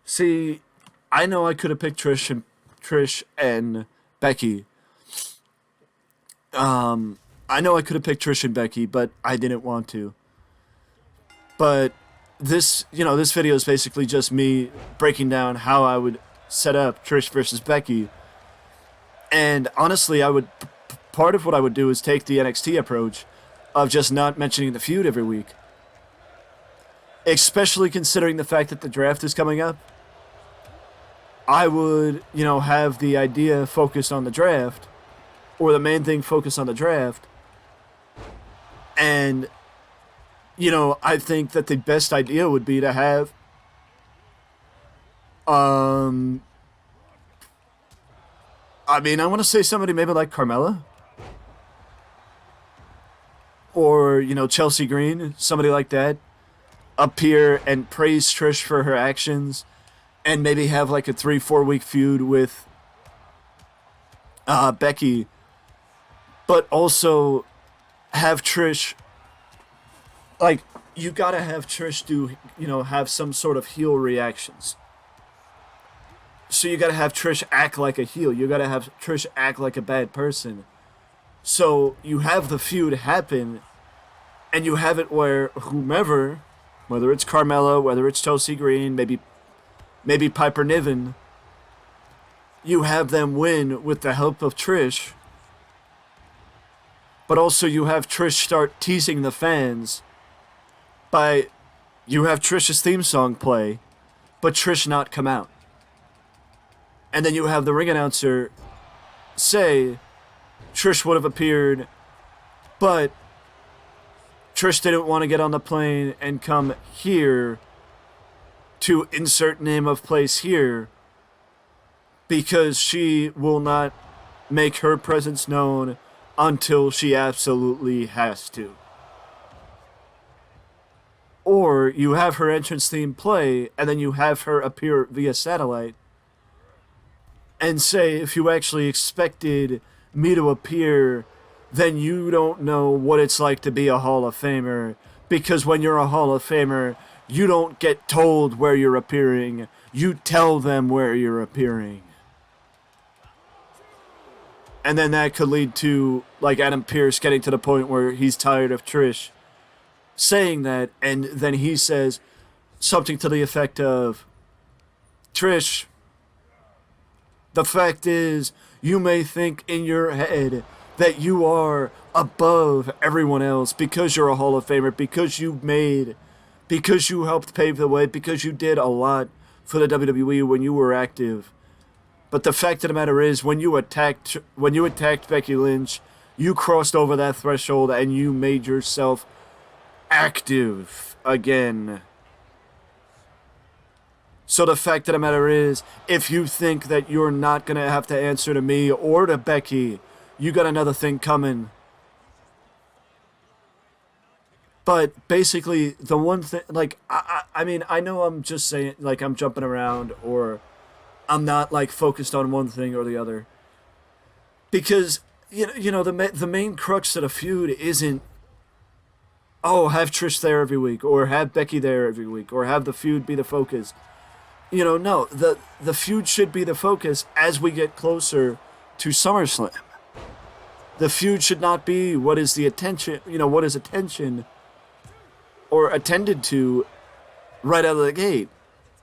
See, I know I could have picked Trish and Becky. I know I could have picked Trish and Becky, but I didn't want to. But this video is basically just me breaking down how I would set up Trish versus Becky. And honestly, part of what I would do is take the NXT approach of just not mentioning the feud every week. Especially considering the fact that the draft is coming up. I would, have the idea focused on the draft, or the main thing focused on the draft. And, I think that the best idea would be to have, I want to say somebody maybe like Carmella. Or, Chelsea Green, somebody like that, appear and praise Trish for her actions, and maybe have like a 3-4 week feud with Becky, but also have Trish, like, you gotta have Trish do, have some sort of heel reactions. So you gotta have Trish act like a heel. You gotta have Trish act like a bad person. So you have the feud happen, and you have it where whomever, whether it's Carmella, whether it's Chelsea Green, maybe Piper Niven, you have them win with the help of Trish. But also you have Trish start teasing the fans by, you have Trish's theme song play, but Trish not come out. And then you have the ring announcer say Trish would have appeared, but Trish didn't want to get on the plane and come here to insert name of place here because she will not make her presence known until she absolutely has to. Or you have her entrance theme play and then you have her appear via satellite and say, if you actually expected me to appear, then you don't know what it's like to be a Hall of Famer, because when you're a Hall of Famer, you don't get told where you're appearing. You tell them where you're appearing. And then that could lead to, like, Adam Pearce getting to the point where he's tired of Trish saying that, and then he says something to the effect of, Trish, the fact is, you may think in your head that you are above everyone else because you're a Hall of Famer, because you helped pave the way, because you did a lot for the WWE when you were active. But the fact of the matter is, when you attacked Becky Lynch, you crossed over that threshold and you made yourself active again. So the fact of the matter is, if you think that you're not going to have to answer to me or to Becky, you got another thing coming. But basically, the one thing, like, I know I'm just saying, like, I'm jumping around, or I'm not, like, focused on one thing or the other. Because, the main crux of the feud isn't, have Trish there every week, or have Becky there every week, or have the feud be the focus. No, the feud should be the focus as we get closer to SummerSlam. The feud should not be what is attention or attended to right out of the gate.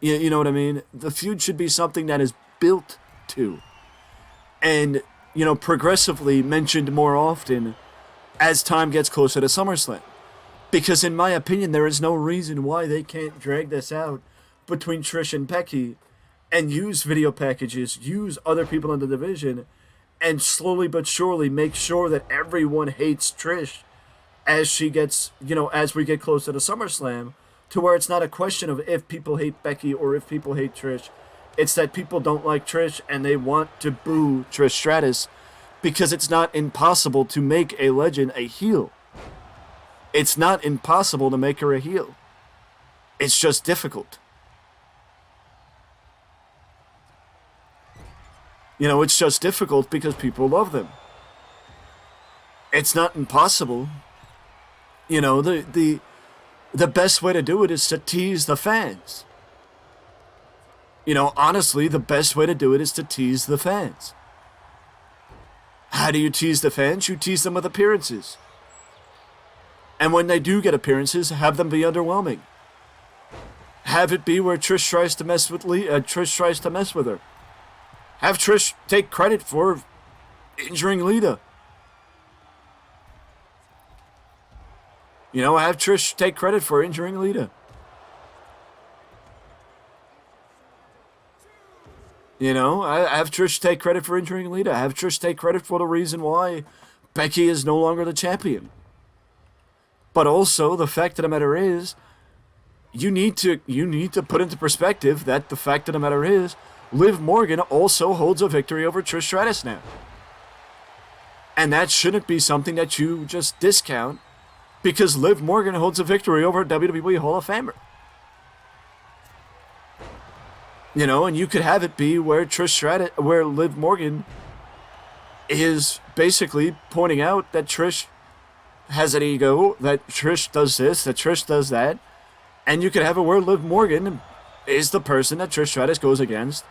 You know what I mean? The feud should be something that is built to and, progressively mentioned more often as time gets closer to SummerSlam. Because in my opinion, there is no reason why they can't drag this out between Trish and Becky and use video packages, use other people in the division, and slowly but surely make sure that everyone hates Trish as she gets, as we get closer to SummerSlam, to where it's not a question of if people hate Becky or if people hate Trish. It's that people don't like Trish and they want to boo Trish Stratus, because it's not impossible to make a legend a heel. It's not impossible to make her a heel. It's just difficult. It's just difficult because people love them. It's not impossible. The best way to do it is to tease the fans. Honestly, the best way to do it is to tease the fans. How do you tease the fans? You tease them with appearances. And when they do get appearances, have them be underwhelming. Have it be where Trish tries to mess with Trish tries to mess with her. Have Trish take credit for injuring Lita. Have Trish take credit for injuring Lita. I have Trish take credit for injuring Lita. Have Trish take credit for the reason why Becky is no longer the champion. But also, the fact of the matter is, you need to put into perspective that the fact of the matter is, Liv Morgan also holds a victory over Trish Stratus now. And that shouldn't be something that you just discount, because Liv Morgan holds a victory over a WWE Hall of Famer. And you could have it be where where Liv Morgan is basically pointing out that Trish has an ego, that Trish does this, that Trish does that, and you could have it where Liv Morgan is the person that Trish Stratus goes against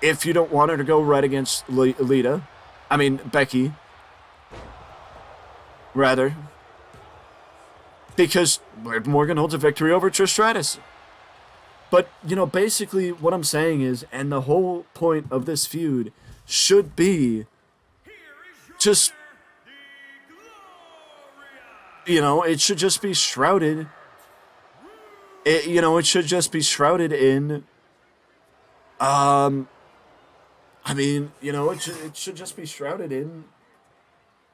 if you don't want her to go right against Becky, rather, because Liv Morgan holds a victory over Trish Stratus. But, basically what I'm saying is, and the whole point of this feud should be just, it should just be shrouded. It should just be shrouded in, it should just be shrouded in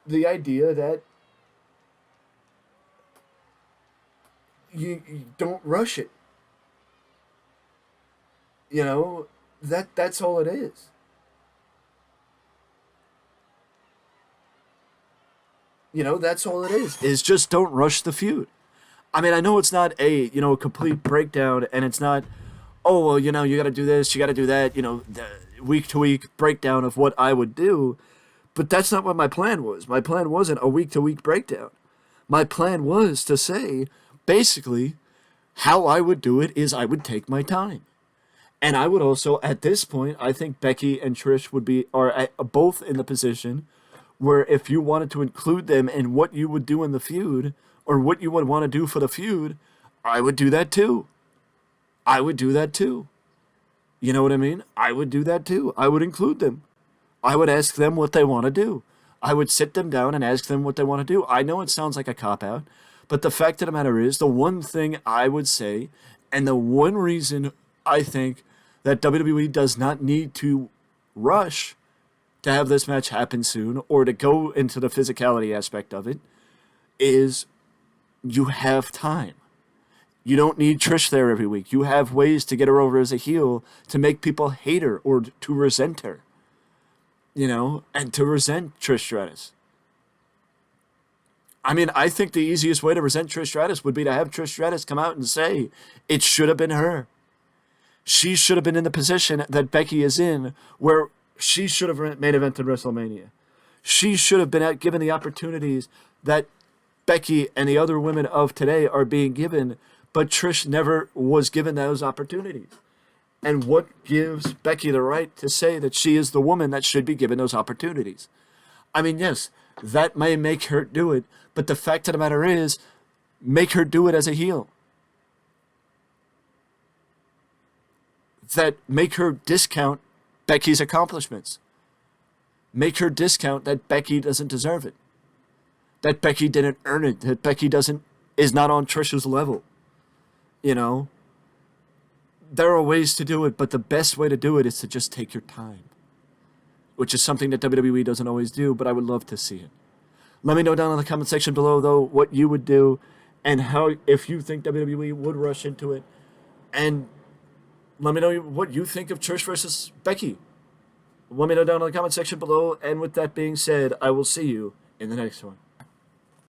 the idea that you don't rush it. That's all it is. That's all it is just don't rush the feud. I know it's not a, complete breakdown, and it's not, oh, well, you got to do this, you got to do that, the week-to-week breakdown of what I would do, but that's not what my plan was. My plan wasn't a week-to-week breakdown. My plan was to say, basically, how I would do it is I would take my time. And I would also, at this point, I think Becky and Trish are both in the position where if you wanted to include them in what you would do in the feud, or what you would want to do for the feud, I would do that too. I would do that too. You know what I mean? I would do that too. I would include them. I would ask them what they want to do. I would sit them down and ask them what they want to do. I know it sounds like a cop-out, but the fact of the matter is, the one thing I would say, and the one reason I think that WWE does not need to rush to have this match happen soon, or to go into the physicality aspect of it, is you have time. You don't need Trish there every week. You have ways to get her over as a heel to make people hate her or to resent her. And to resent Trish Stratus. I think the easiest way to resent Trish Stratus would be to have Trish Stratus come out and say, it should have been her. She should have been in the position that Becky is in, where she should have main evented WrestleMania. She should have been given the opportunities that Becky and the other women of today are being given, but Trish never was given those opportunities. And what gives Becky the right to say that she is the woman that should be given those opportunities? Yes, that may make her do it, but the fact of the matter is, make her do it as a heel. That make her discount Becky's accomplishments. Make her discount that Becky doesn't deserve it. That Becky didn't earn it. That Becky is not on Trish's level. There are ways to do it, but the best way to do it is to just take your time. Which is something that WWE doesn't always do, but I would love to see it. Let me know down in the comment section below, though, what you would do, and if you think WWE would rush into it. And let me know what you think of Trish versus Becky. Let me know down in the comment section below. And with that being said, I will see you in the next one.